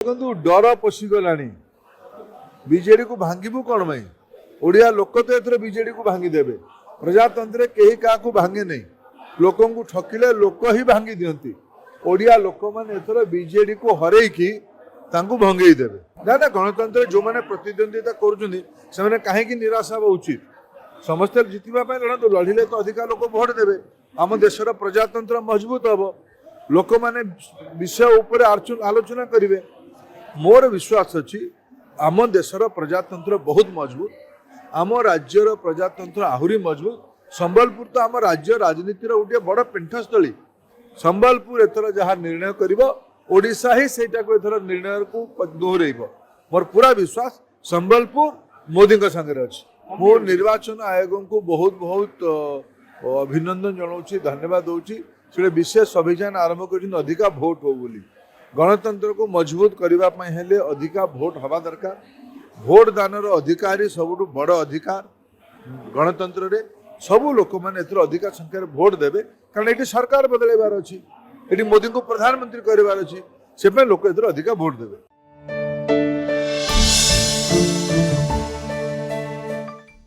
देखो डर पशिगला बीजेडी को भांगू कौन भाई ओडिया लोक तो एथर बीजेडी को भांगीदेवे प्रजातंत्र कहीं क्या भांगे नहीं लोक ठकिले लोक ही भांगी दियंती ओडिया लोक मैंने एथर बीजेडी को हरई की भंगई देवे ना गणतंत्र जो मैंने प्रतिद्वंदिता कर कहीं निराश हवा उचित समस्ते जितवा लड़ू लड़िले तो अधिका लोक भोट देवे आम देशर प्रजातंत्र मजबूत हम लोक मैंने विषय उपर आलोचना करेंगे मोर विश्वास अच्छी आम देशर प्रजातंत्र बहुत मजबूत आम राज्यर प्रजातंत्र आहरी मजबूत संबलपुर तो आम राज्य राजनीतिर गोटे बड़ पेंठस्थली संबलपुर एथर जहाँ निर्णय करोडिशा ही सेटा को एथर निर्णय को दोहर मोर पूरा विश्वास संबलपुर मोदी संगे अच्छी मो निर्वाचन आयोग को बहुत बहुत अभिनंदन जनाऊँ धन्यवाद दूसरी से विशेष अभियान आरंभ कर अधिका भोट हो बोली गणतंत्र को मजबूत करने अधिका भोट हवा दरकार भोट दानर अधिकारी सबुठ बड़ अधिकार गणतंत्र रे सबू लोक मैंने अधिका संख्यार भोट देवे कारण ये सरकार बदलैबार अच्छी ये मोदी को प्रधानमंत्री करार अच्छी से लोक अधिका भोट देवे।